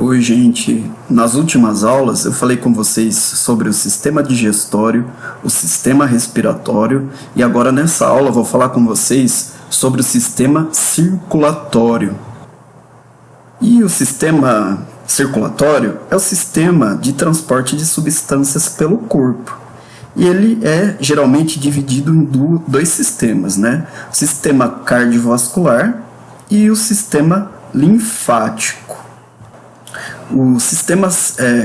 Oi, gente. Nas últimas aulas eu falei com vocês sobre o sistema digestório, o sistema respiratório e agora nessa aula eu vou falar com vocês sobre o sistema circulatório. E o sistema circulatório é o sistema de transporte de substâncias pelo corpo. E ele é geralmente dividido em dois sistemas, né? O sistema cardiovascular e o sistema linfático. O sistema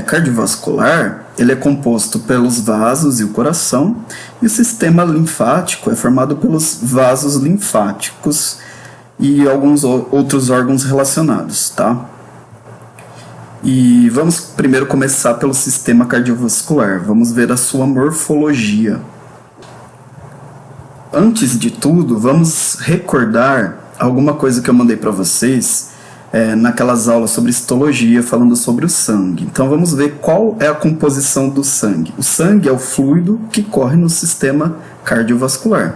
cardiovascular ele é composto pelos vasos e o coração, e o sistema linfático é formado pelos vasos linfáticos e alguns outros órgãos relacionados, tá? E vamos primeiro começar pelo sistema cardiovascular, vamos ver a sua morfologia. Antes de tudo, vamos recordar alguma coisa que eu mandei para vocês naquelas aulas sobre histologia, falando sobre o sangue. Então vamos ver qual é a composição do sangue. O sangue é o fluido que corre no sistema cardiovascular,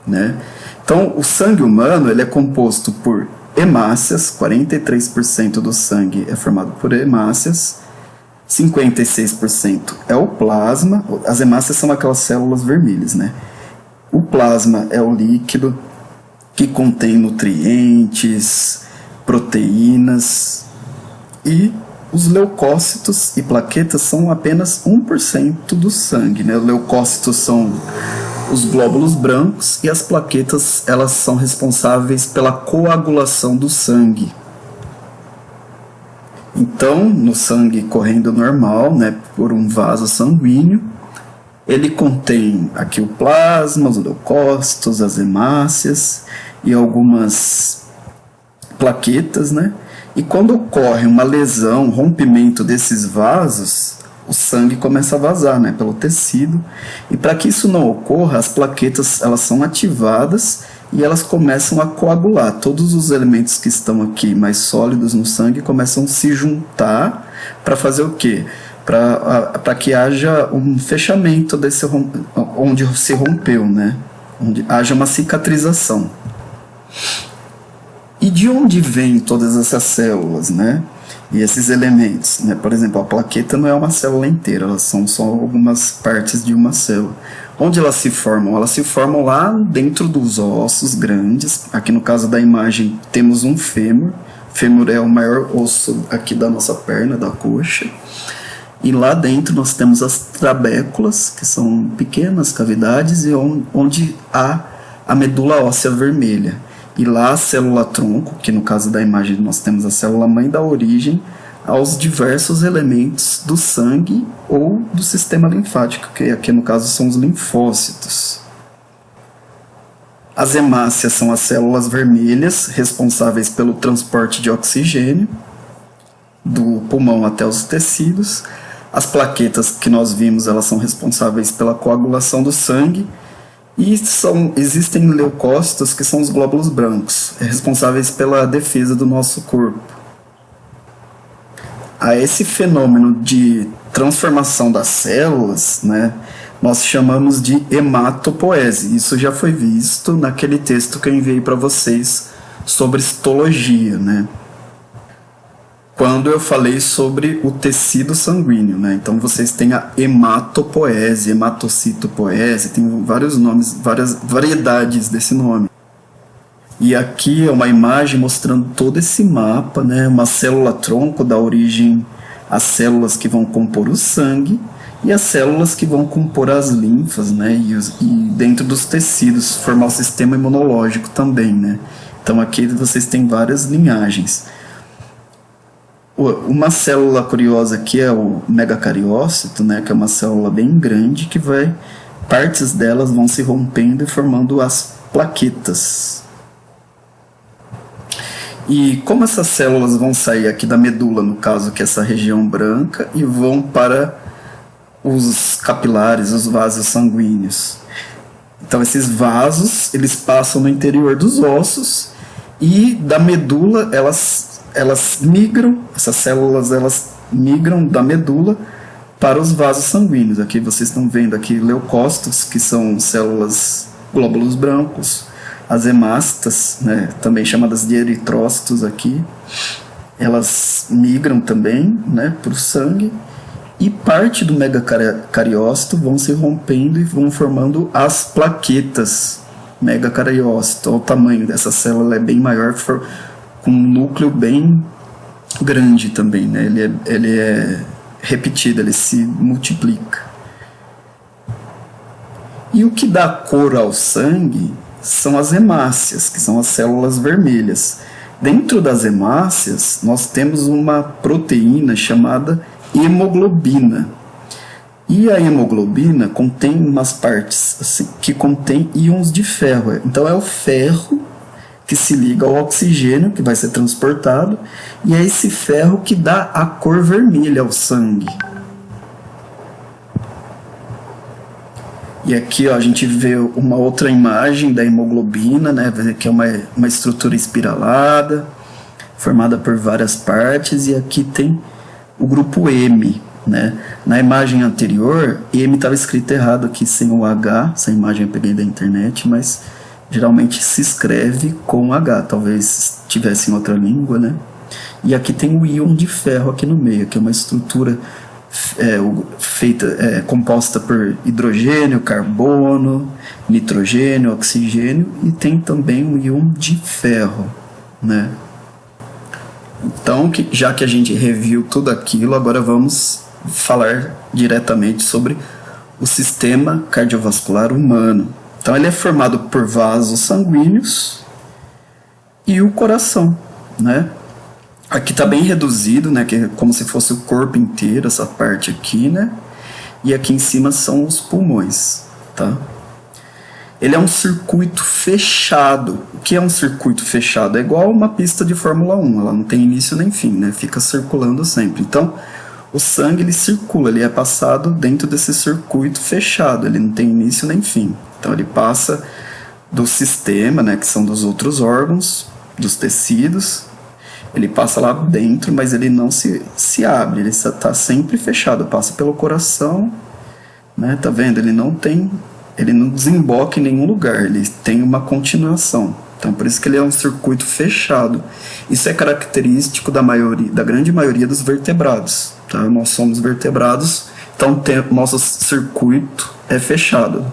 né? Então o sangue humano ele é composto por hemácias, 43% do sangue é formado por hemácias, 56% é o plasma, as hemácias são aquelas células vermelhas, né? O plasma é o líquido que contém nutrientes, proteínas, e os leucócitos e plaquetas são apenas 1% do sangue, né? Os leucócitos são os glóbulos brancos e as plaquetas elas são responsáveis pela coagulação do sangue. Então, no sangue correndo normal, né, por um vaso sanguíneo, ele contém aqui o plasma, os leucócitos, as hemácias e algumas plaquetas, né? E quando ocorre uma lesão, um rompimento desses vasos, o sangue começa a vazar, né, pelo tecido. E para que isso não ocorra, as plaquetas elas são ativadas e elas começam a coagular. Todos os elementos que estão aqui mais sólidos no sangue começam a se juntar para fazer o quê? Para que haja um fechamento onde se rompeu, né? Onde haja uma cicatrização. E de onde vêm todas essas células, né? E esses elementos, né? Por exemplo, a plaqueta não é uma célula inteira, elas são só algumas partes de uma célula. Onde elas se formam? Elas se formam lá dentro dos ossos grandes. Aqui no caso da imagem temos um fêmur. O fêmur é o maior osso aqui da nossa perna, da coxa. E lá dentro nós temos as trabéculas, que são pequenas cavidades, e onde há a medula óssea vermelha. E lá a célula-tronco, que no caso da imagem nós temos a célula-mãe, dá origem aos diversos elementos do sangue ou do sistema linfático, que aqui no caso são os linfócitos. As hemácias são as células vermelhas, responsáveis pelo transporte de oxigênio do pulmão até os tecidos. As plaquetas que nós vimos, elas são responsáveis pela coagulação do sangue. E existem leucócitos, que são os glóbulos brancos, responsáveis pela defesa do nosso corpo. A esse fenômeno de transformação das células, né, nós chamamos de hematopoese. Isso já foi visto naquele texto que eu enviei para vocês sobre histologia, né? Quando eu falei sobre o tecido sanguíneo, né? Então vocês têm a hematopoese, hematocitopoese, tem vários nomes, várias variedades desse nome. E aqui é uma imagem mostrando todo esse mapa, né? Uma célula-tronco dá origem às células que vão compor o sangue e as células que vão compor as linfas, né? E dentro dos tecidos formar o sistema imunológico também, né? Então aqui vocês têm várias linhagens. Uma célula curiosa aqui é o megacariócito, né, que é uma célula bem grande que partes delas vão se rompendo e formando as plaquetas. E como essas células vão sair aqui da medula, no caso que é essa região branca, e vão para os capilares, os vasos sanguíneos. Então esses vasos, eles passam no interior dos ossos e da medula elas migram, essas células elas migram da medula para os vasos sanguíneos. Aqui vocês estão vendo aqui leucócitos, que são células glóbulos brancos, as hemácias, né, também chamadas de eritrócitos aqui, elas migram também, né, para o sangue, e parte do megacariócito vão se rompendo e vão formando as plaquetas megacariócito. O tamanho dessa célula é bem maior, com um núcleo bem grande também, né? Ele é repetido, ele se multiplica. E o que dá cor ao sangue são as hemácias, que são as células vermelhas. Dentro das hemácias, nós temos uma proteína chamada hemoglobina. E a hemoglobina contém umas partes assim, que contém íons de ferro. Então é o ferro que se liga ao oxigênio, que vai ser transportado, e é esse ferro que dá a cor vermelha ao sangue. E aqui ó, a gente vê uma outra imagem da hemoglobina, né, que é uma estrutura espiralada, formada por várias partes, e aqui tem o grupo M. Né? Na imagem anterior, M estava escrito errado aqui, sem o H, essa imagem eu peguei da internet, mas geralmente se escreve com H, talvez tivesse em outra língua, né? E aqui tem o íon de ferro aqui no meio, que é uma estrutura composta por hidrogênio, carbono, nitrogênio, oxigênio, e tem também o íon de ferro, né? Então, já que a gente reviu tudo aquilo, agora vamos falar diretamente sobre o sistema cardiovascular humano. Então, ele é formado por vasos sanguíneos e o coração, né? Aqui está bem reduzido, né? Que é como se fosse o corpo inteiro, essa parte aqui, né? E aqui em cima são os pulmões, tá? Ele é um circuito fechado. O que é um circuito fechado? É igual uma pista de Fórmula 1, ela não tem início nem fim, né? Fica circulando sempre. Então, o sangue ele circula, ele é passado dentro desse circuito fechado, ele não tem início nem fim. Então, ele passa do sistema, né, que são dos outros órgãos, dos tecidos, ele passa lá dentro, mas ele não se abre, ele está sempre fechado, passa pelo coração, né? Tá vendo? Ele não desemboca em nenhum lugar, ele tem uma continuação. Então, por isso que ele é um circuito fechado. Isso é característico da grande maioria dos vertebrados. Tá? Nós somos vertebrados, então nosso circuito é fechado.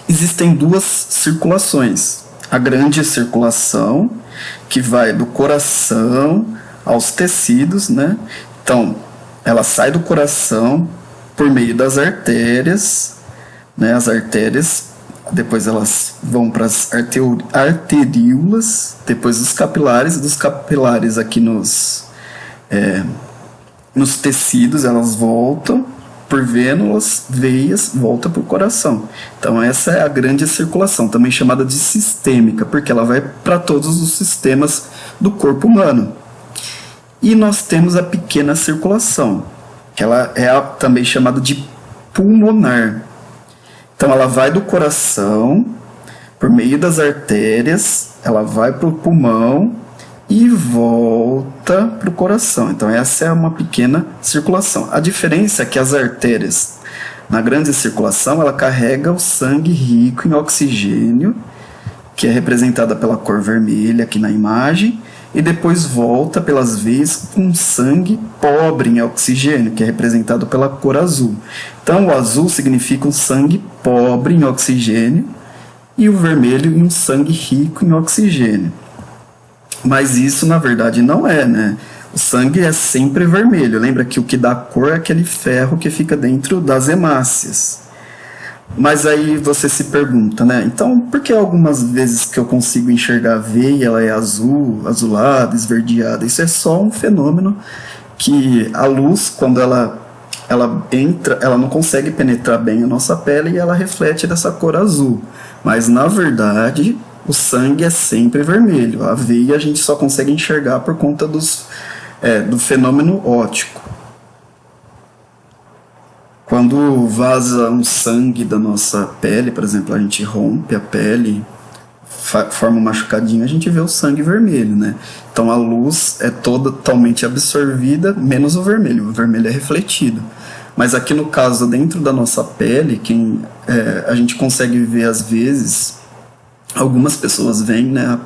Existem duas circulações. A grande circulação, que vai do coração aos tecidos, né? Então, ela sai do coração por meio das artérias, né? As artérias, depois elas vão para as arteríolas, depois dos capilares aqui nos tecidos, elas voltam por vênulas, veias, volta para o coração. Então essa é a grande circulação, também chamada de sistêmica, porque ela vai para todos os sistemas do corpo humano. E nós temos a pequena circulação, que ela é também chamada de pulmonar. Então ela vai do coração, por meio das artérias, ela vai para o pulmão e volta para o coração. Então essa é uma pequena circulação. A diferença é que as artérias, na grande circulação, ela carrega o sangue rico em oxigênio, que é representada pela cor vermelha aqui na imagem, e depois volta pelas veias com sangue pobre em oxigênio, que é representado pela cor azul. Então o azul significa um sangue pobre em oxigênio e o vermelho um sangue rico em oxigênio. Mas isso na verdade não é, né? O sangue é sempre vermelho. Lembra que o que dá cor é aquele ferro que fica dentro das hemácias. Mas aí você se pergunta, né? Então, por que algumas vezes que eu consigo enxergar a veia, ela é azul, azulada, esverdeada? Isso é só um fenômeno que a luz, quando ela entra, ela não consegue penetrar bem a nossa pele e ela reflete dessa cor azul. Mas, na verdade, o sangue é sempre vermelho. A veia a gente só consegue enxergar por conta do fenômeno óptico. Quando vaza um sangue da nossa pele, por exemplo, a gente rompe a pele, forma um machucadinho, a gente vê o sangue vermelho, né? Então a luz é totalmente absorvida, menos o vermelho é refletido. Mas aqui no caso, dentro da nossa pele, a gente consegue ver às vezes, algumas pessoas veem, né,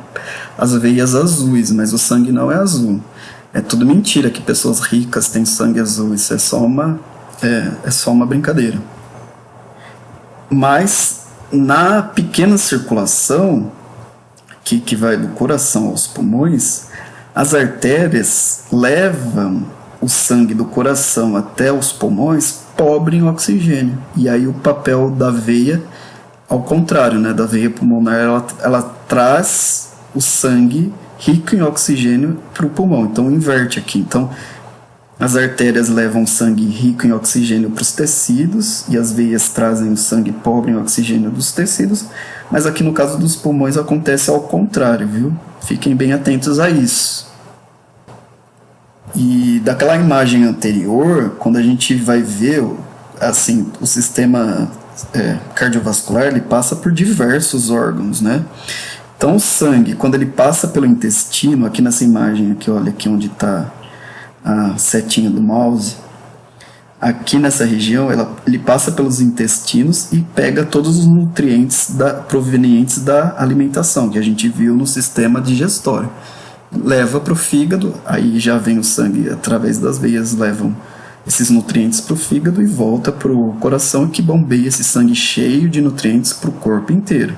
as veias azuis, mas o sangue não é azul. É tudo mentira que pessoas ricas têm sangue azul, isso é só uma brincadeira. Mas na pequena circulação, que vai do coração aos pulmões, as artérias levam o sangue do coração até os pulmões pobre em oxigênio. E aí o papel da veia, ao contrário, né, da veia pulmonar, ela traz o sangue rico em oxigênio para o pulmão. Então inverte aqui. Então as artérias levam sangue rico em oxigênio para os tecidos e as veias trazem o sangue pobre em oxigênio dos tecidos, mas aqui no caso dos pulmões acontece ao contrário, viu? Fiquem bem atentos a isso. E daquela imagem anterior, quando a gente vai ver assim, o sistema cardiovascular, ele passa por diversos órgãos, né? Então o sangue, quando ele passa pelo intestino, aqui nessa imagem, aqui, olha aqui onde está a setinha do mouse, aqui nessa região ele passa pelos intestinos e pega todos os nutrientes provenientes da alimentação, que a gente viu no sistema digestório. Leva para o fígado, aí já vem o sangue através das veias, levam esses nutrientes para o fígado e volta para o coração, que bombeia esse sangue cheio de nutrientes para o corpo inteiro.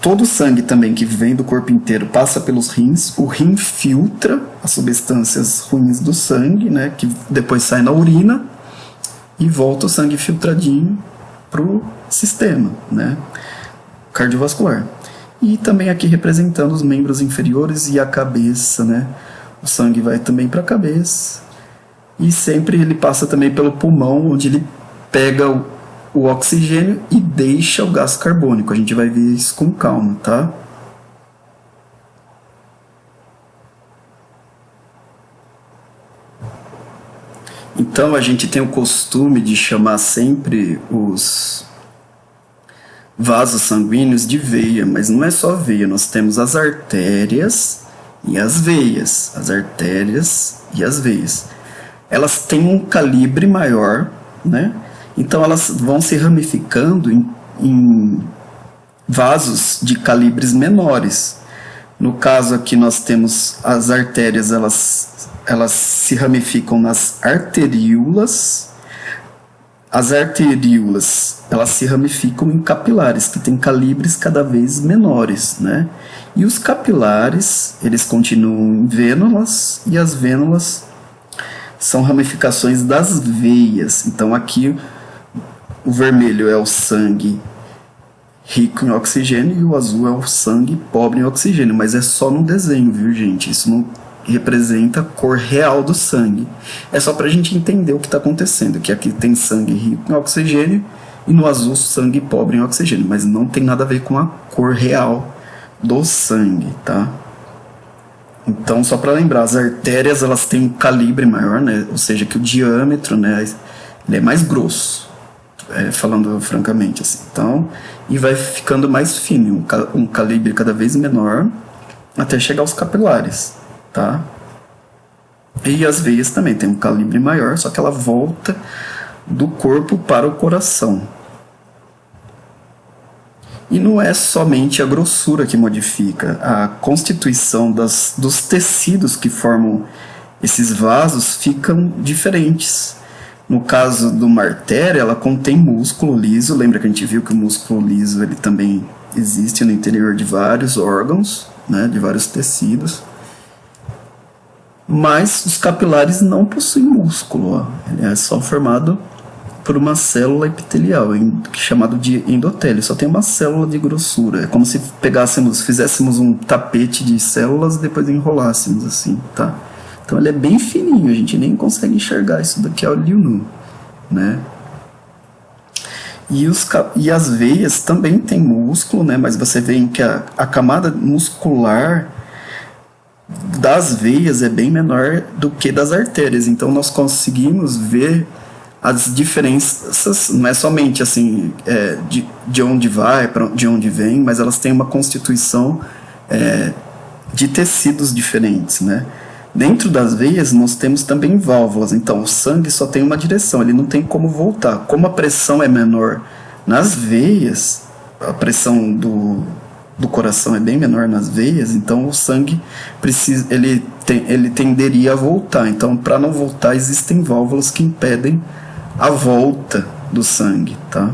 Todo o sangue também que vem do corpo inteiro passa pelos rins, o rim filtra as substâncias ruins do sangue, né, que depois sai na urina e volta o sangue filtradinho para o sistema, né, cardiovascular. E também aqui representando os membros inferiores e a cabeça, né, o sangue vai também para a cabeça e sempre ele passa também pelo pulmão, onde ele pega o oxigênio e deixa o gás carbônico. A gente vai ver isso com calma, tá? Então a gente tem o costume de chamar sempre os vasos sanguíneos de veia, mas não é só veia, nós temos as artérias e as veias. As artérias e as veias. Elas têm um calibre maior, né? Então elas vão se ramificando em vasos de calibres menores. No caso aqui nós temos as artérias, elas se ramificam nas arteríolas. As arteríolas, elas se ramificam em capilares, que têm calibres cada vez menores, né? E os capilares, eles continuam em vênulas, e as vênulas são ramificações das veias. Então aqui o vermelho é o sangue rico em oxigênio e o azul é o sangue pobre em oxigênio, mas é só no desenho, viu, gente? Isso não representa a cor real do sangue. É só pra gente entender o que está acontecendo, que aqui tem sangue rico em oxigênio e no azul sangue pobre em oxigênio, mas não tem nada a ver com a cor real do sangue, tá? Então, só para lembrar, as artérias elas têm um calibre maior, né? Ou seja, que o diâmetro, né, ele é mais grosso, falando francamente assim. Então, e vai ficando mais fino, um calibre cada vez menor, até chegar aos capilares, tá? E as veias também tem um calibre maior, só que ela volta do corpo para o coração. E não é somente a grossura que modifica, a constituição dos tecidos que formam esses vasos ficam diferentes. No caso de uma artéria, ela contém músculo liso. Lembra que a gente viu que o músculo liso ele também existe no interior de vários órgãos, né, de vários tecidos. Mas os capilares não possuem músculo, ó. Ele é só formado por uma célula epitelial, chamado de endotélio. Só tem uma célula de grossura. É como se fizéssemos um tapete de células e depois enrolássemos assim, tá? Então ele é bem fininho, a gente nem consegue enxergar isso daqui a olho nu, né? E as veias também tem músculo, né? Mas você vê que a camada muscular das veias é bem menor do que das artérias. Então nós conseguimos ver as diferenças, não é somente assim, de onde vai, de onde vem, mas elas têm uma constituição de tecidos diferentes, né? Dentro das veias nós temos também válvulas, então o sangue só tem uma direção, ele não tem como voltar. Como a pressão é menor nas veias, a pressão do coração é bem menor nas veias, então o sangue ele tenderia a voltar. Então, para não voltar, existem válvulas que impedem a volta do sangue, tá?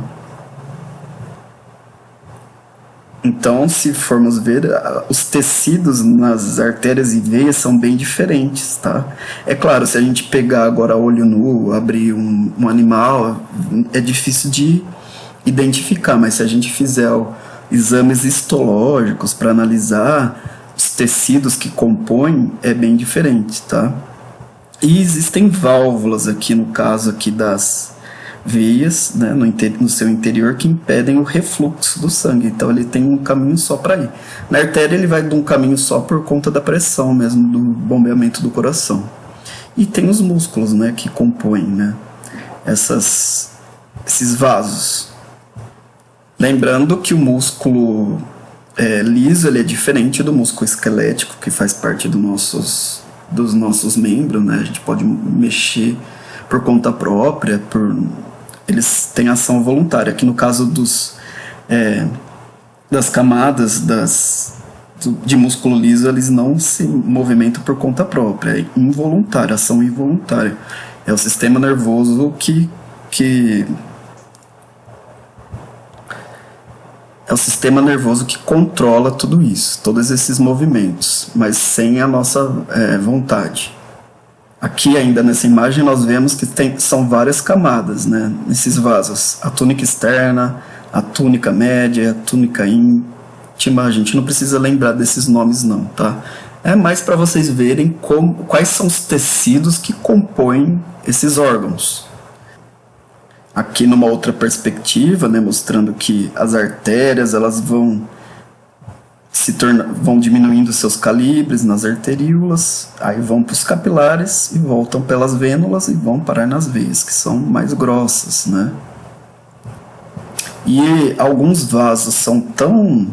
Então, se formos ver, os tecidos nas artérias e veias são bem diferentes, tá? É claro, se a gente pegar agora olho nu, abrir um animal, é difícil de identificar, mas se a gente fizer exames histológicos para analisar os tecidos que compõem, é bem diferente, tá? E existem válvulas aqui, no caso aqui das veias, né, no seu interior, que impedem o refluxo do sangue. Então ele tem um caminho só para ir. Na artéria ele vai de um caminho só por conta da pressão mesmo, do bombeamento do coração. E tem os músculos, né, que compõem, né, esses vasos. Lembrando que o músculo liso ele é diferente do músculo esquelético, que faz parte dos nossos membros, né? A gente pode mexer por conta própria, eles têm ação voluntária. Aqui no caso das camadas de músculo liso, eles não se movimentam por conta própria, é involuntária, ação involuntária. É o sistema nervoso que é o sistema nervoso que controla tudo isso, todos esses movimentos, mas sem a nossa vontade. Aqui ainda nessa imagem nós vemos que são várias camadas, né, nesses vasos. A túnica externa, a túnica média, a túnica íntima. A gente não precisa lembrar desses nomes não, tá? É mais para vocês verem quais são os tecidos que compõem esses órgãos. Aqui numa outra perspectiva, né, mostrando que as artérias elas vão diminuindo seus calibres nas arteríolas, aí vão para os capilares e voltam pelas vênulas e vão parar nas veias, que são mais grossas, né? E alguns vasos são tão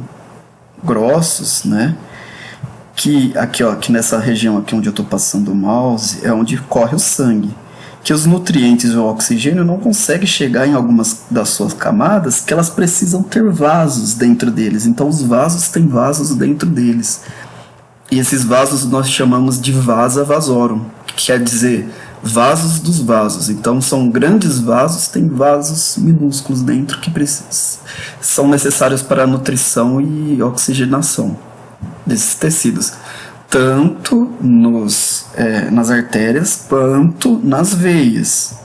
grossos, né, que aqui nessa região aqui onde eu estou passando o mouse é onde corre o sangue, que os nutrientes e o oxigênio não conseguem chegar em algumas das suas camadas, que elas precisam ter vasos dentro deles. Então os vasos têm vasos dentro deles. E esses vasos nós chamamos de vasa vasorum, que quer dizer vasos dos vasos. Então são grandes vasos, tem vasos minúsculos dentro que são necessários para a nutrição e oxigenação desses tecidos, tanto nas artérias quanto nas veias.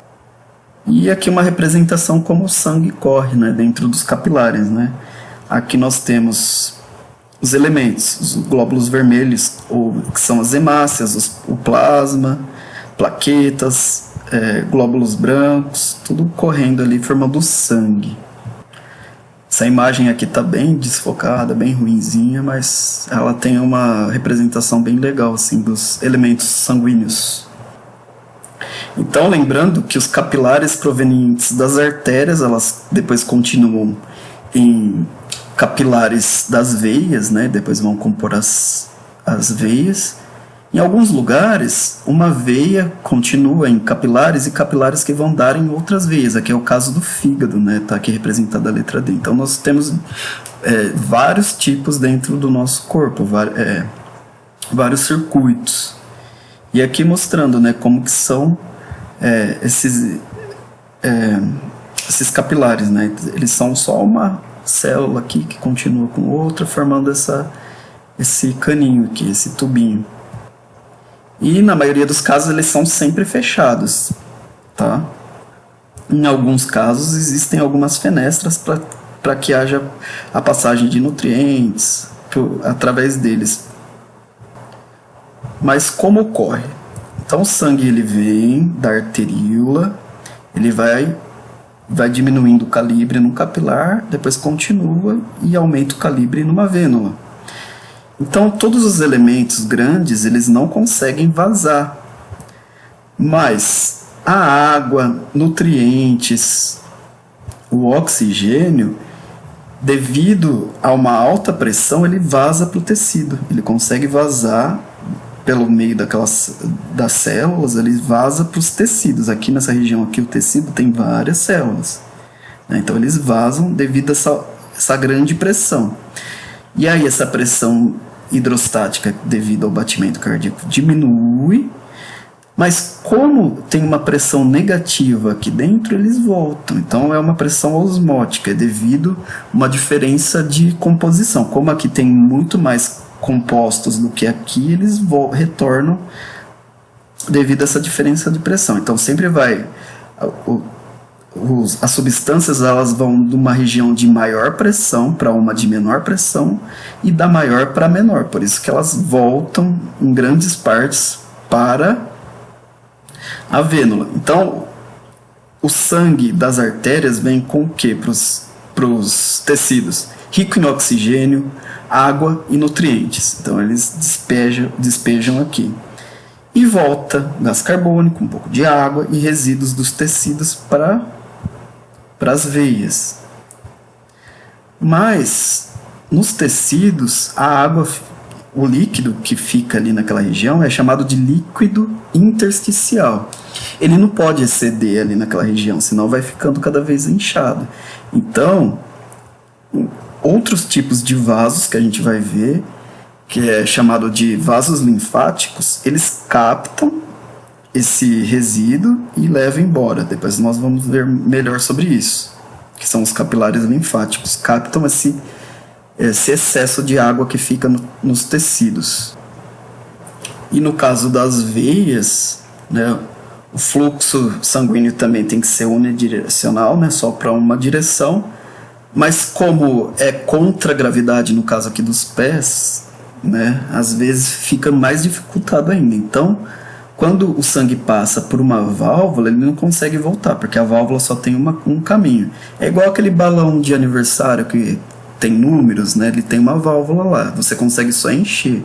E aqui uma representação como o sangue corre, né, dentro dos capilares, né? Aqui nós temos os elementos, os glóbulos vermelhos, que são as hemácias, o plasma, plaquetas, glóbulos brancos, tudo correndo ali formando o sangue. Essa imagem aqui está bem desfocada, bem ruinzinha, mas ela tem uma representação bem legal assim, dos elementos sanguíneos. Então, lembrando que os capilares provenientes das artérias, elas depois continuam em capilares das veias, né? Depois vão compor as veias. Em alguns lugares, uma veia continua em capilares e capilares que vão dar em outras veias. Aqui é o caso do fígado, né? Tá aqui representada a letra D. Então nós temos vários tipos dentro do nosso corpo, vários circuitos. E aqui mostrando, né, como que são esses capilares, né? Eles são só uma célula aqui que continua com outra, formando esse caninho aqui, esse tubinho. E na maioria dos casos eles são sempre fechados, tá? Em alguns casos existem algumas fenestras para que haja a passagem de nutrientes através deles. Mas como ocorre? Então o sangue ele vem da arteríola, ele vai diminuindo o calibre num capilar, depois continua e aumenta o calibre numa vênula. Então todos os elementos grandes eles não conseguem vazar, mas a água, nutrientes, o oxigênio, devido a uma alta pressão, ele vaza para o tecido, ele consegue vazar pelo meio das células, ele vaza para os tecidos. Aqui nessa região aqui o tecido tem várias células, né? Então eles vazam devido a essa grande pressão. E aí essa pressão hidrostática devido ao batimento cardíaco diminui, mas como tem uma pressão negativa aqui dentro, eles voltam. Então é uma pressão osmótica, é devido a uma diferença de composição. Como aqui tem muito mais compostos do que aqui, eles retornam devido a essa diferença de pressão. Então sempre vai... as substâncias elas vão de uma região de maior pressão para uma de menor pressão e da maior para menor. Por isso que elas voltam em grandes partes para a vênula. Então, o sangue das artérias vem com o que para os tecidos? Rico em oxigênio, água e nutrientes. Então, eles despejam aqui. E volta gás carbônico, um pouco de água e resíduos dos tecidos para as veias. Mas, nos tecidos, a água, o líquido que fica ali naquela região é chamado de líquido intersticial. Ele não pode exceder ali naquela região, senão vai ficando cada vez inchado. Então, outros tipos de vasos que a gente vai ver, que é chamado de vasos linfáticos, eles captam esse resíduo e levam embora. Depois nós vamos ver melhor sobre isso, que são os capilares linfáticos, captam esse excesso de água que fica nos tecidos. E no caso das veias, né, o fluxo sanguíneo também tem que ser unidirecional, né, só para uma direção, mas como é contra a gravidade, no caso aqui dos pés, né, às vezes fica mais dificultado ainda. Então, quando o sangue passa por uma válvula, ele não consegue voltar, porque a válvula só tem um caminho. É igual aquele balão de aniversário que tem números, né? Ele tem uma válvula lá, você consegue só encher.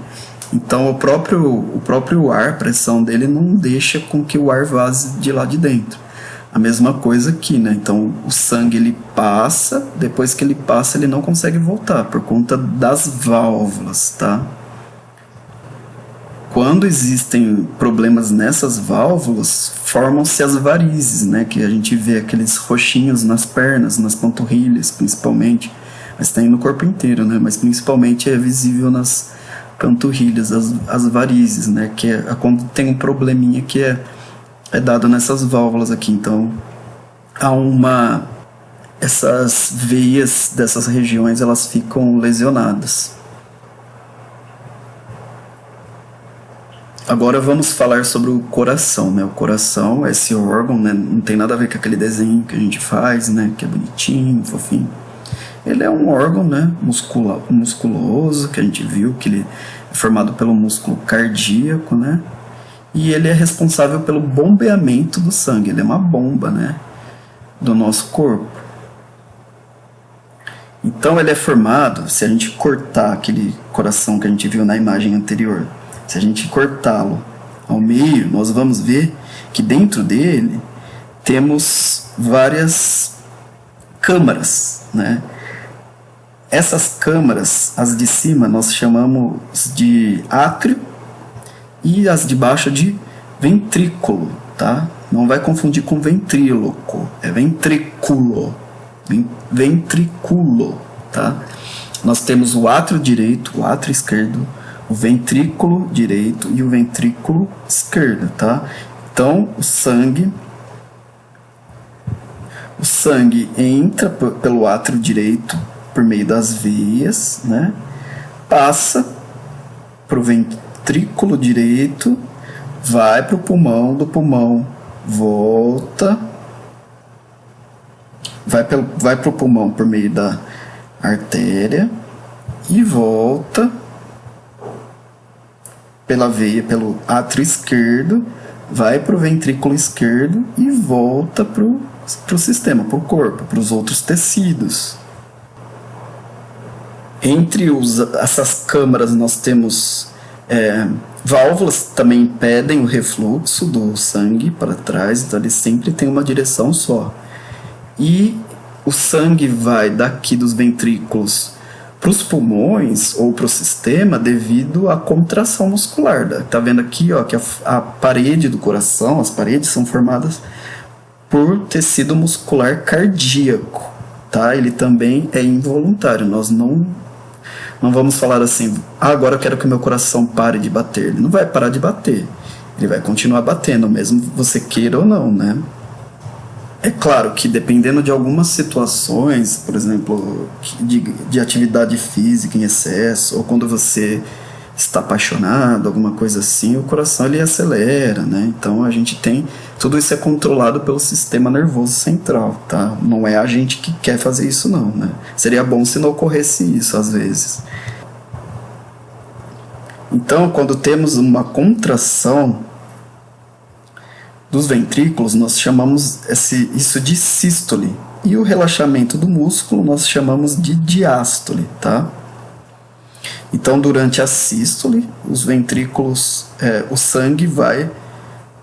Então o próprio ar, a pressão dele não deixa com que o ar vaze de lá de dentro. A mesma coisa aqui, né? Então o sangue ele passa, depois que ele passa ele não consegue voltar por conta das válvulas, tá? Quando existem problemas nessas válvulas, formam-se as varizes, né? Que a gente vê aqueles roxinhos nas pernas, nas panturrilhas principalmente, mas tem no corpo inteiro, né? Mas principalmente é visível nas panturrilhas, as varizes, né? Que é quando tem um probleminha que é dado nessas válvulas aqui. Então, essas veias dessas regiões, elas ficam lesionadas. Agora vamos falar sobre o coração, né? O coração é esse órgão, né? Não tem nada a ver com aquele desenho que a gente faz, né? Que é bonitinho, fofinho. Ele é um órgão, né? Musculoso, que a gente viu que ele é formado pelo músculo cardíaco, né? E ele é responsável pelo bombeamento do sangue. Ele é uma bomba, né? Do nosso corpo. Então ele é formado, se a gente cortar aquele coração que a gente viu na imagem anterior, se a gente cortá-lo ao meio, nós vamos ver que dentro dele temos várias câmaras, né? Essas câmaras, as de cima, nós chamamos de átrio e as de baixo de ventrículo, tá? Não vai confundir com ventríloco, é ventrículo, ventrículo, tá? Nós temos o átrio direito, o átrio esquerdo, o ventrículo direito e o ventrículo esquerdo, tá? Então, o sangue entra pelo átrio direito por meio das veias, né? Passa para o ventrículo direito, vai para o pulmão, do pulmão volta, vai para o pulmão por meio da artéria e volta pela veia, pelo átrio esquerdo, vai para o ventrículo esquerdo e volta para o sistema, para o corpo, para os outros tecidos. Entre essas câmaras nós temos válvulas que também impedem o refluxo do sangue para trás, então ele sempre tem uma direção só. E o sangue vai daqui dos ventrículos para os pulmões ou para o sistema devido à contração muscular. Tá vendo aqui, ó, que a parede do coração, as paredes são formadas por tecido muscular cardíaco, tá? Ele também é involuntário, nós não Não vamos falar assim, agora eu quero que meu coração pare de bater. Ele não vai parar de bater. Ele vai continuar batendo, mesmo você queira ou não, né? É claro que dependendo de algumas situações, por exemplo, de atividade física em excesso, ou quando você está apaixonado, alguma coisa assim, o coração ele acelera, né? Então a gente tem, tudo isso é controlado pelo sistema nervoso central, tá? Não é a gente que quer fazer isso não, né? Seria bom se não ocorresse isso às vezes. Então, quando temos uma contração dos ventrículos, nós chamamos isso de sístole. E o relaxamento do músculo nós chamamos de diástole, tá? Então, durante a sístole, os ventrículos, o sangue vai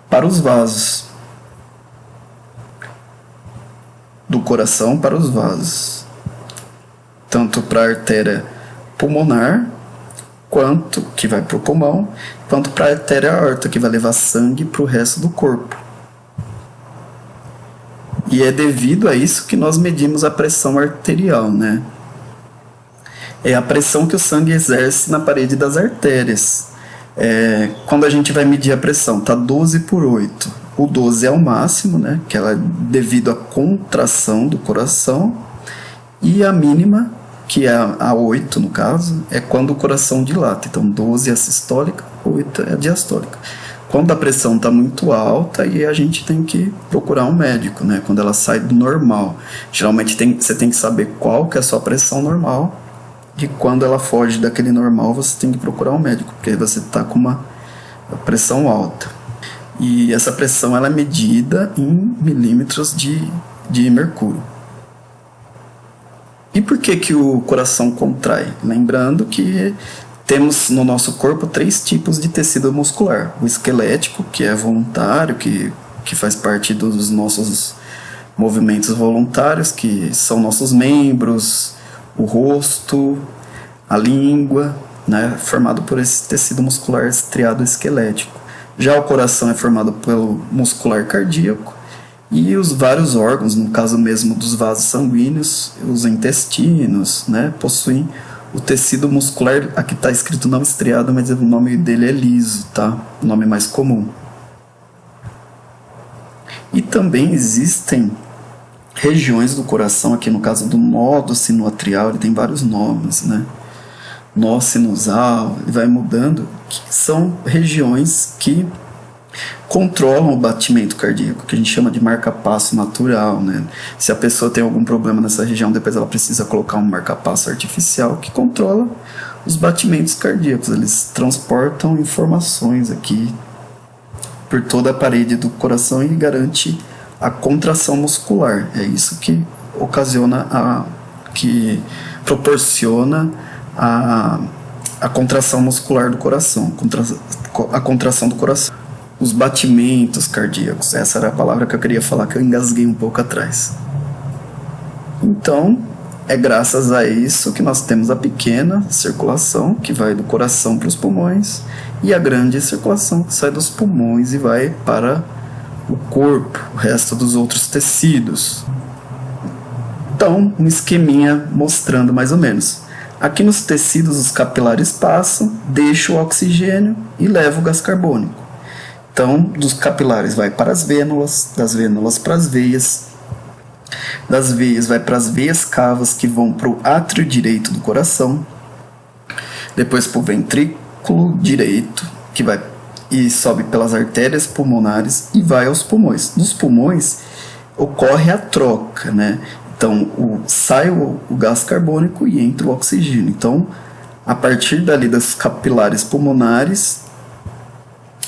para os vasos. Do coração para os vasos. Tanto para a artéria pulmonar, quanto que vai para o pulmão, quanto para a artéria aorta, que vai levar sangue para o resto do corpo. E é devido a isso que nós medimos a pressão arterial, né? É a pressão que o sangue exerce na parede das artérias. Quando a gente vai medir a pressão, tá 12/8. O 12 é o máximo, né? Que ela é devido à contração do coração. E a mínima, que é a 8 no caso, é quando o coração dilata. Então 12 é a sistólica, 8 é a diastólica. Quando a pressão está muito alta, aí a gente tem que procurar um médico, né? Quando ela sai do normal. Geralmente você tem que saber qual que é a sua pressão normal, e quando ela foge daquele normal, você tem que procurar um médico, porque você está com uma pressão alta. E essa pressão ela é medida em milímetros de mercúrio. E por que o coração contrai? Lembrando que temos no nosso corpo 3 tipos de tecido muscular. O esquelético, que é voluntário, que faz parte dos nossos movimentos voluntários, que são nossos membros, o rosto, a língua, né, formado por esse tecido muscular estriado esquelético. Já o coração é formado pelo muscular cardíaco, e os vários órgãos, no caso mesmo dos vasos sanguíneos, os intestinos, né, possuem o tecido muscular, aqui está escrito não estriado, mas o nome dele é liso, tá? O nome mais comum. E também existem regiões do coração, aqui no caso do nódo sinoatrial, ele tem vários nomes, né? Nó sinusal, ele vai mudando, que são regiões que controlam o batimento cardíaco, que a gente chama de marca-passo natural, né? Se a pessoa tem algum problema nessa região, depois ela precisa colocar um marca-passo artificial que controla os batimentos cardíacos. Eles transportam informações aqui por toda a parede do coração e garante a contração muscular. É isso que ocasiona que proporciona a contração muscular do coração, a contração do coração. Os batimentos cardíacos, essa era a palavra que eu queria falar, que eu engasguei um pouco atrás. Então, é graças a isso que nós temos a pequena circulação, que vai do coração para os pulmões, e a grande circulação, que sai dos pulmões e vai para o corpo, o resto dos outros tecidos. Então, um esqueminha mostrando mais ou menos. Aqui nos tecidos, os capilares passam, deixam o oxigênio e levam o gás carbônico. Então, dos capilares vai para as vênulas, das vênulas para as veias, das veias vai para as veias cavas, que vão para o átrio direito do coração, depois para o ventrículo direito, que vai e sobe pelas artérias pulmonares e vai aos pulmões. Nos pulmões ocorre a troca, né? Então, sai o gás carbônico e entra o oxigênio. Então, a partir dali das capilares pulmonares,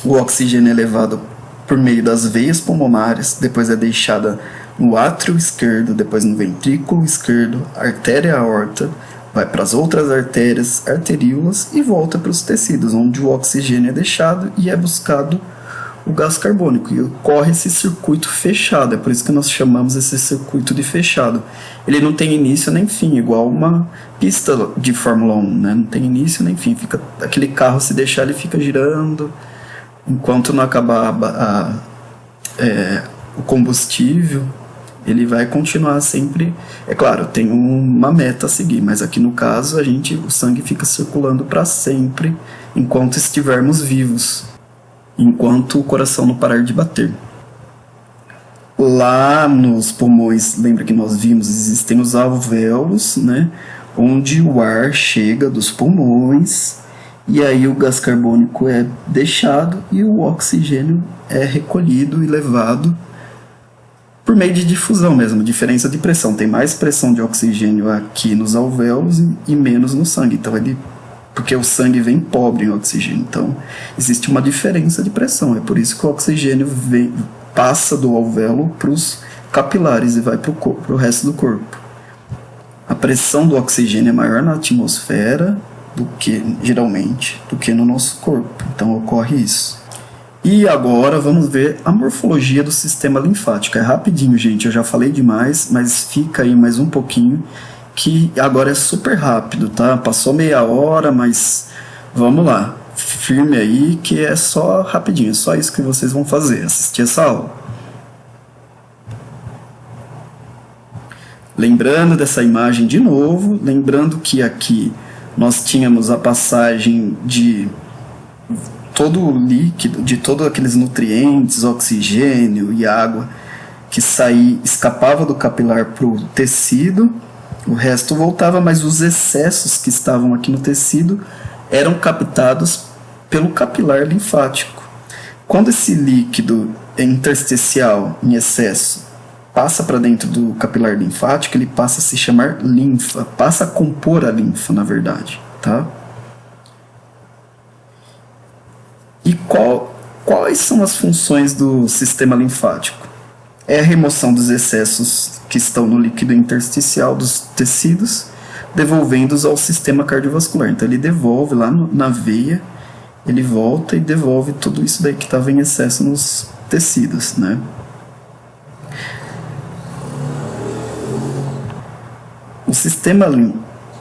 o oxigênio é levado por meio das veias pulmonares, depois é deixada no átrio esquerdo, depois no ventrículo esquerdo, artéria aorta, vai para as outras artérias, arteríolas e volta para os tecidos, onde o oxigênio é deixado e é buscado o gás carbônico. E ocorre esse circuito fechado, é por isso que nós chamamos esse circuito de fechado. Ele não tem início nem fim, igual uma pista de Fórmula 1, né? Não tem início nem fim, fica, aquele carro, se deixar, ele fica girando, enquanto não acabar o combustível, ele vai continuar sempre. É claro, tem uma meta a seguir, mas aqui no caso o sangue fica circulando para sempre enquanto estivermos vivos, enquanto o coração não parar de bater. Lá nos pulmões, lembra que nós vimos, existem os alvéolos, né, onde o ar chega dos pulmões e aí o gás carbônico é deixado e o oxigênio é recolhido e levado por meio de difusão mesmo, diferença de pressão. Tem mais pressão de oxigênio aqui nos alvéolos e menos no sangue. Então porque o sangue vem pobre em oxigênio. Então existe uma diferença de pressão. É por isso que o oxigênio passa do alvéolo para os capilares e vai para o resto do corpo. A pressão do oxigênio é maior na atmosfera geralmente do que no nosso corpo. Então ocorre isso. E agora vamos ver a morfologia do sistema linfático. É rapidinho, gente, eu já falei demais, mas fica aí mais um pouquinho, que agora é super rápido, tá? Passou meia hora, mas vamos lá. Firme aí que é só rapidinho, é só isso que vocês vão fazer, assistir essa aula. Lembrando dessa imagem de novo, lembrando que aqui nós tínhamos a passagem de todo o líquido, de todos aqueles nutrientes, oxigênio e água que escapava do capilar para o tecido, o resto voltava, mas os excessos que estavam aqui no tecido eram captados pelo capilar linfático. Quando esse líquido intersticial em excesso passa para dentro do capilar linfático, ele passa a se chamar linfa, passa a compor a linfa, na verdade, tá? E quais são as funções do sistema linfático? É a remoção dos excessos que estão no líquido intersticial dos tecidos, devolvendo-os ao sistema cardiovascular. Então ele devolve lá na veia, ele volta e devolve tudo isso daí que estava em excesso nos tecidos, né? O sistema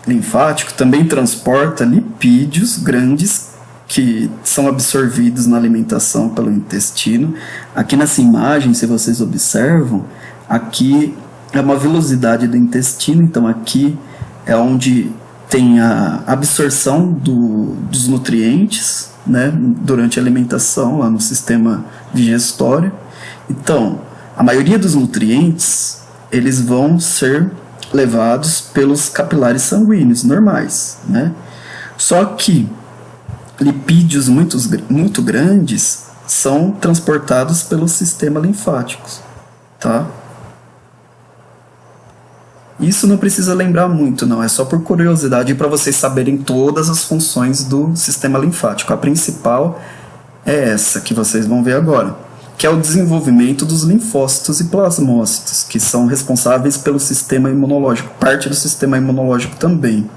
linfático também transporta lipídios grandes que são absorvidos na alimentação pelo intestino. Aqui nessa imagem, se vocês observam, aqui é uma velocidade do intestino, então aqui é onde tem a absorção dos nutrientes, né, durante a alimentação, lá no sistema digestório. Então, a maioria dos nutrientes, eles vão ser levados pelos capilares sanguíneos normais, né? Só que lipídios muito grandes são transportados pelo sistema linfático, tá? Isso não precisa lembrar muito, não, é só por curiosidade para vocês saberem todas as funções do sistema linfático. A principal é essa que vocês vão ver agora, que é o desenvolvimento dos linfócitos e plasmócitos, que são responsáveis pelo sistema imunológico, parte do sistema imunológico também.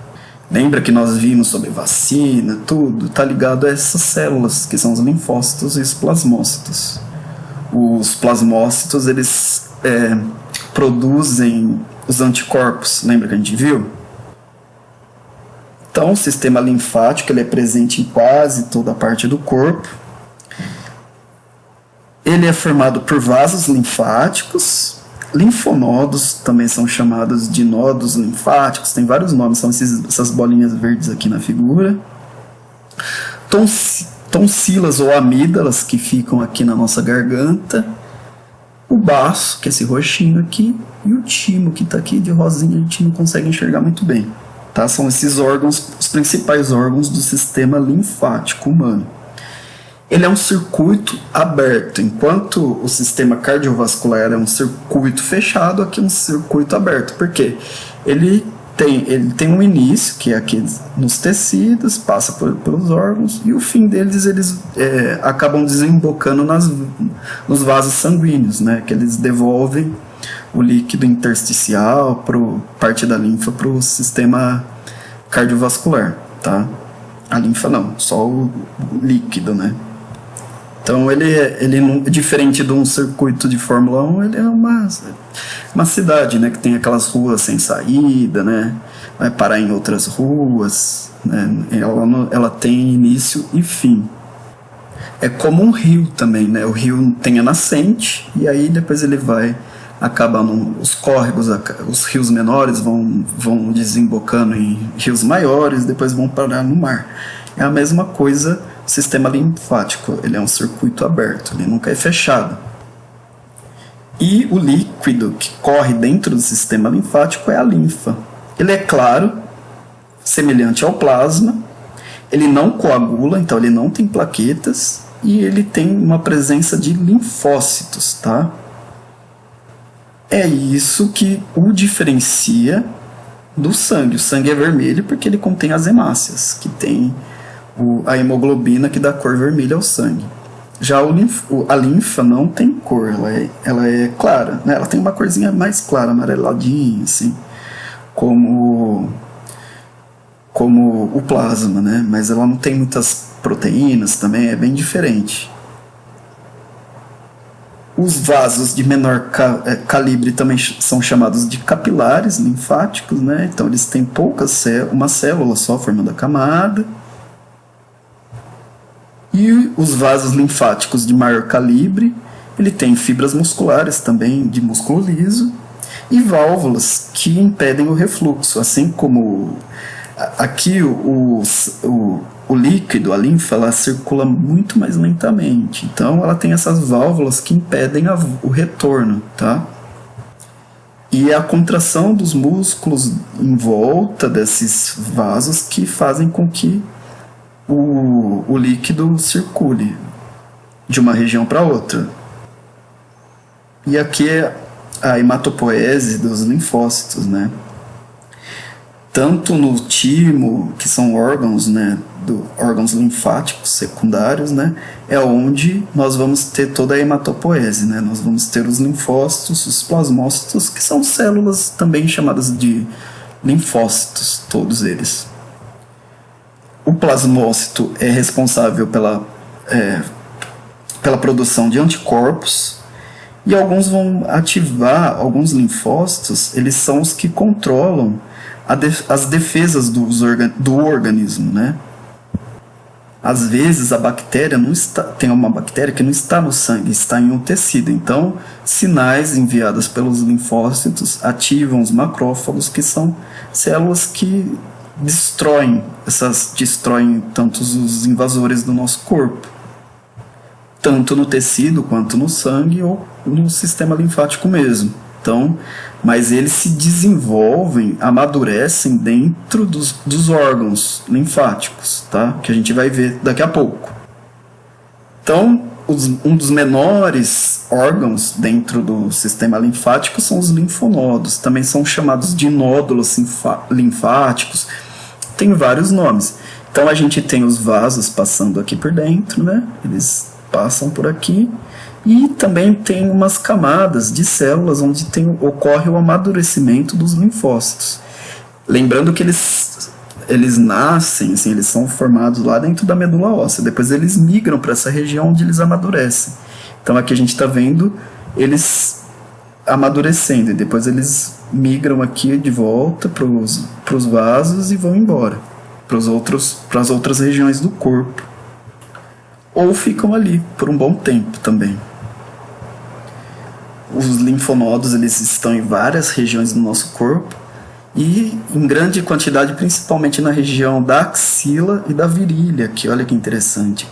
Lembra que nós vimos sobre vacina, tudo está ligado a essas células, que são os linfócitos e os plasmócitos. Os plasmócitos, eles produzem os anticorpos, lembra que a gente viu? Então, o sistema linfático ele é presente em quase toda a parte do corpo. Ele é formado por vasos linfáticos, linfonodos, também são chamados de nodos linfáticos, tem vários nomes, são essas bolinhas verdes aqui na figura. Tonsilas ou amígdalas, que ficam aqui na nossa garganta. O baço, que é esse roxinho aqui, e o timo, que está aqui de rosinha, a gente não consegue enxergar muito bem. Tá? São esses órgãos, os principais órgãos do sistema linfático humano. Ele é um circuito aberto, enquanto o sistema cardiovascular é um circuito fechado, aqui é um circuito aberto. Por quê? Ele tem um início, que é aqui nos tecidos, passa pelos órgãos, e o fim deles eles acabam desembocando nos vasos sanguíneos, né? Que eles devolvem o líquido intersticial, parte da linfa, para o sistema cardiovascular, tá? A linfa não, só o líquido, né? Então ele não, diferente de um circuito de Fórmula 1, ele é uma cidade, né, que tem aquelas ruas sem saída, né, vai parar em outras ruas, né, ela tem início e fim. É como um rio também, né, o rio tem a nascente e aí depois ele vai acaba os córregos, os rios menores vão desembocando em rios maiores, depois vão parar no mar. É a mesma coisa o sistema linfático, ele é um circuito aberto, ele nunca é fechado. E o líquido que corre dentro do sistema linfático é a linfa. Ele é claro, semelhante ao plasma, ele não coagula, então ele não tem plaquetas, e ele tem uma presença de linfócitos, tá? É isso que o diferencia do sangue. O sangue é vermelho porque ele contém as hemácias, que tem a hemoglobina que dá cor vermelha ao sangue. Já a linfa não tem cor, ela é clara, né? Ela tem uma corzinha mais clara, amareladinha, assim, como o plasma, né? Mas ela não tem muitas proteínas também, é bem diferente. Os vasos de menor calibre também são chamados de capilares linfáticos, né? Então eles têm uma célula só formando a camada. E os vasos linfáticos de maior calibre, ele tem fibras musculares também de músculo liso e válvulas que impedem o refluxo, assim como aqui o líquido, a linfa, ela circula muito mais lentamente. Então ela tem essas válvulas que impedem o retorno, tá? E é a contração dos músculos em volta desses vasos que fazem com que o líquido circule de uma região para outra. E aqui é a hematopoese dos linfócitos, né? Tanto no timo, que são órgãos, né, órgãos linfáticos secundários, né, é onde nós vamos ter toda a hematopoese, né? Nós vamos ter os linfócitos, os plasmócitos, que são células também chamadas de linfócitos, todos eles. O plasmócito é responsável pela produção de anticorpos, e alguns vão ativar, alguns linfócitos, eles são os que controlam as defesas do organismo, né? Às vezes a bactéria tem uma bactéria que não está no sangue, está em um tecido. Então, sinais enviados pelos linfócitos ativam os macrófagos, que são células que destroem tanto os invasores do nosso corpo, tanto no tecido quanto no sangue ou no sistema linfático mesmo. Então, mas eles se desenvolvem, amadurecem dentro dos órgãos linfáticos, tá? Que a gente vai ver daqui a pouco. Então, um dos menores órgãos dentro do sistema linfático são os linfonodos, também são chamados de nódulos linfáticos, tem vários nomes. Então a gente tem os vasos passando aqui por dentro, né? Eles passam por aqui, e também tem umas camadas de células onde ocorre o amadurecimento dos linfócitos. Lembrando que eles nascem, assim, eles são formados lá dentro da medula óssea, depois eles migram para essa região onde eles amadurecem. Então aqui a gente está vendo eles amadurecendo, e depois eles migram aqui de volta para os vasos e vão embora para as outras regiões do corpo, ou ficam ali por um bom tempo também. Os linfonodos, eles estão em várias regiões do nosso corpo, e em grande quantidade, principalmente na região da axila e da virilha, que olha que interessante,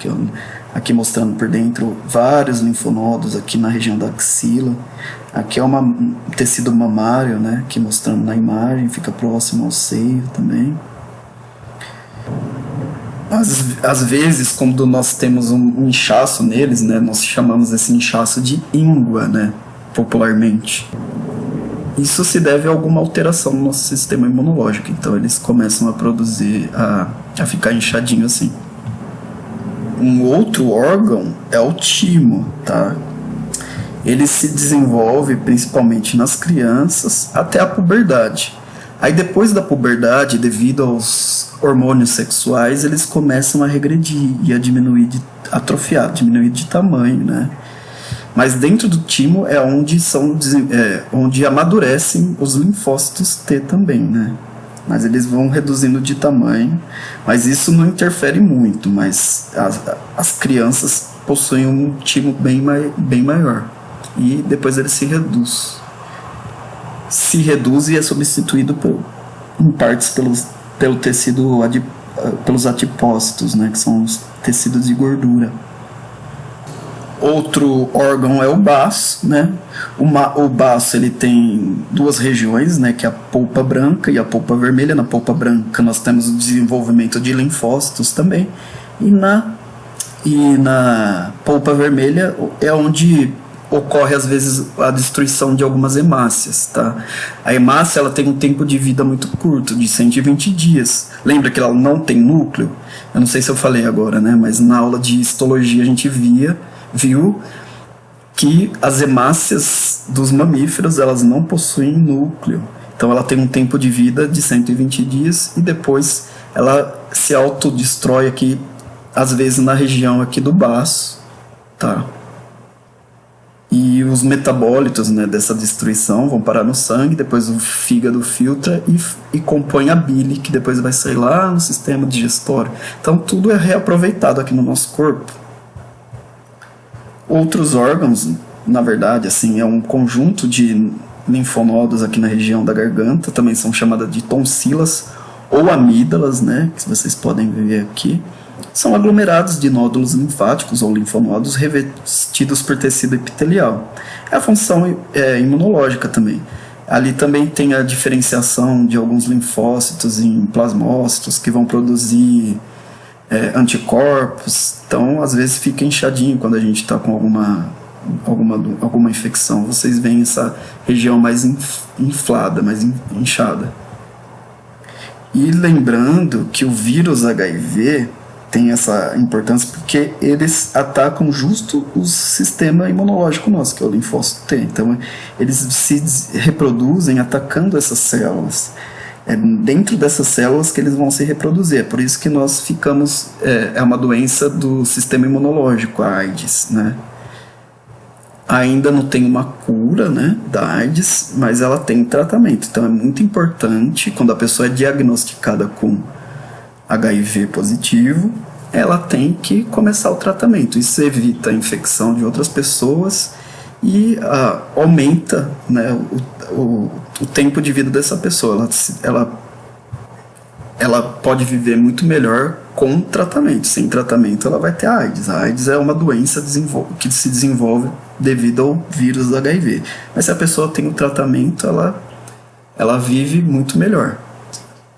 aqui mostrando por dentro vários linfonodos aqui na região da axila. Aqui é um tecido mamário, né, aqui mostrando na imagem, fica próximo ao seio também. Às vezes, quando nós temos um inchaço neles, né, nós chamamos esse inchaço de íngua, né, popularmente. Isso se deve a alguma alteração no nosso sistema imunológico, então eles começam a produzir, a ficar inchadinho assim. Um outro órgão é o timo, tá? Ele se desenvolve principalmente nas crianças até a puberdade. Aí depois da puberdade, devido aos hormônios sexuais, eles começam a regredir e a atrofiar, diminuir de tamanho, né? Mas dentro do timo é onde amadurecem os linfócitos T também, né? Mas eles vão reduzindo de tamanho, mas isso não interfere muito, mas as crianças possuem um timo bem maior, e depois ele se reduz. se reduz e é substituído em partes pelo tecido pelos adipócitos, né, que são os tecidos de gordura. Outro órgão é o baço, né? O baço ele tem duas regiões, né, que é a polpa branca e a polpa vermelha. Na polpa branca nós temos o desenvolvimento de linfócitos também, e na polpa vermelha é onde ocorre às vezes a destruição de algumas hemácias, tá? A hemácia ela tem um tempo de vida muito curto, de 120 dias. Lembra que ela não tem núcleo? Eu não sei se eu falei agora, né? Mas na aula de histologia a gente viu que as hemácias dos mamíferos elas não possuem núcleo. Então ela tem um tempo de vida de 120 dias e depois ela se autodestrói aqui, às vezes na região aqui do baço, tá? E os metabólitos, né, dessa destruição vão parar no sangue, depois o fígado filtra e compõe a bile, que depois vai sair lá no sistema digestório. Então tudo é reaproveitado aqui no nosso corpo. Outros órgãos, na verdade, assim, é um conjunto de linfonodos aqui na região da garganta, também são chamadas de tonsilas ou amígdalas, né, que vocês podem ver aqui. São aglomerados de nódulos linfáticos ou linfonodos revestidos por tecido epitelial. É a função imunológica também. Ali também tem a diferenciação de alguns linfócitos em plasmócitos que vão produzir anticorpos. Então, às vezes fica inchadinho quando a gente está com alguma infecção. Vocês veem essa região mais inflada, mais inchada. E lembrando que o vírus HIV tem essa importância porque eles atacam justo o sistema imunológico nosso, que é o linfócito T. Então, eles se reproduzem atacando essas células. É dentro dessas células que eles vão se reproduzir. É por isso que nós ficamos... É uma doença do sistema imunológico, a AIDS, né? Ainda não tem uma cura, né, da AIDS, mas ela tem tratamento. Então, é muito importante, quando a pessoa é diagnosticada com HIV positivo, ela tem que começar o tratamento. Isso evita a infecção de outras pessoas e aumenta, né, o tempo de vida dessa pessoa. Ela pode viver muito melhor com tratamento. Sem tratamento ela vai ter AIDS. A AIDS é uma doença que se desenvolve devido ao vírus do HIV. Mas se a pessoa tem o tratamento, ela vive muito melhor.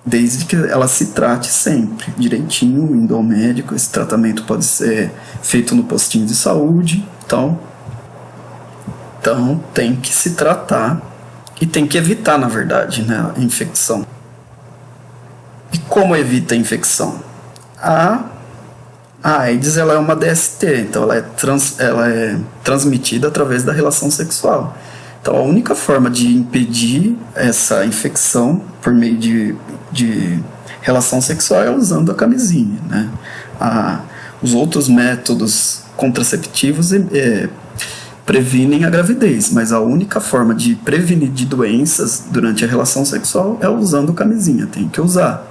Desde que ela se trate sempre direitinho, indo ao médico. Esse tratamento pode ser feito no postinho de saúde. Então tem que se tratar e tem que evitar, na verdade, né, a infecção. E como evita a infecção? A AIDS ela é uma DST, então ela é transmitida através da relação sexual. Então a única forma de impedir essa infecção por meio de relação sexual é usando a camisinha, né? Os outros métodos contraceptivos previnem a gravidez, mas a única forma de prevenir de doenças durante a relação sexual é usando camisinha. Tem que usar,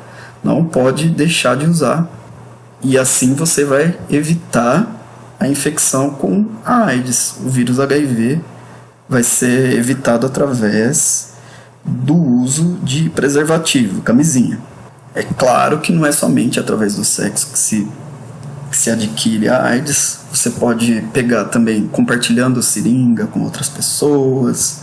não pode deixar de usar, e assim você vai evitar a infecção com a AIDS. O vírus HIV vai ser evitado através do uso de preservativo, camisinha. É claro que não é somente através do sexo que se adquire a AIDS. Você pode pegar também compartilhando seringa com outras pessoas.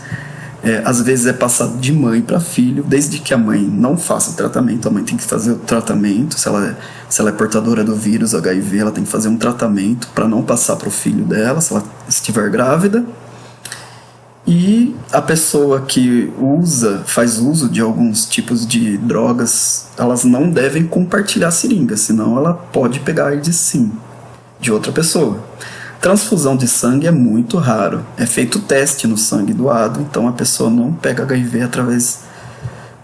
Às vezes é passado de mãe para filho, desde que a mãe não faça o tratamento. A mãe tem que fazer o tratamento. Se ela é portadora do vírus HIV, ela tem que fazer um tratamento para não passar para o filho dela, se ela estiver grávida. E a pessoa que faz uso de alguns tipos de drogas, elas não devem compartilhar seringa, senão ela pode pegar AIDS sim, de outra pessoa. Transfusão de sangue é muito raro. É feito teste no sangue doado, então a pessoa não pega HIV através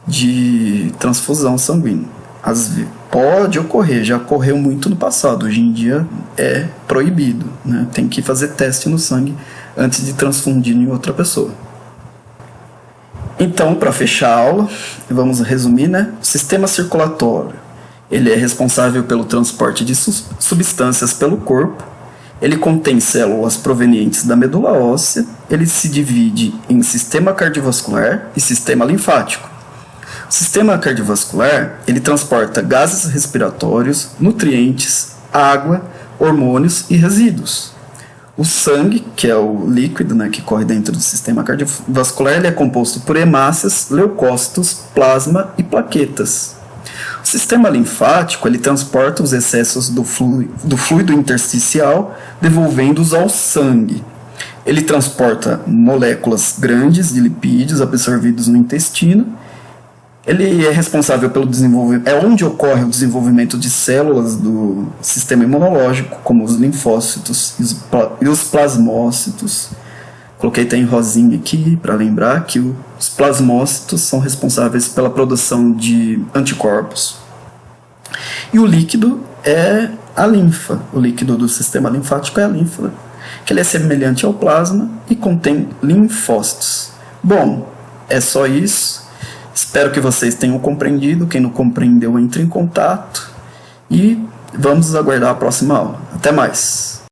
de transfusão sanguínea. Pode ocorrer, já ocorreu muito no passado. Hoje em dia é proibido, né? Tem que fazer teste no sangue antes de transfundir em outra pessoa. Então, para fechar a aula, vamos resumir, né? O sistema circulatório, ele é responsável pelo transporte de substâncias pelo corpo Ele contém células provenientes da medula óssea, ele se divide em sistema cardiovascular e sistema linfático. O sistema cardiovascular, ele transporta gases respiratórios, nutrientes, água, hormônios e resíduos. O sangue, que é o líquido, né, que corre dentro do sistema cardiovascular, ele é composto por hemácias, leucócitos, plasma e plaquetas. O sistema linfático, ele transporta os excessos do fluido intersticial, devolvendo-os ao sangue. Ele transporta moléculas grandes de lipídios absorvidos no intestino. Ele é responsável pelo desenvolvimento, é onde ocorre o desenvolvimento de células do sistema imunológico, como os linfócitos e os plasmócitos. Coloquei até em rosinha aqui para lembrar que os plasmócitos são responsáveis pela produção de anticorpos. E o líquido é a linfa. O líquido do sistema linfático é a linfa, que ele é semelhante ao plasma e contém linfócitos. Bom, é só isso. Espero que vocês tenham compreendido. Quem não compreendeu, entre em contato. E vamos aguardar a próxima aula. Até mais!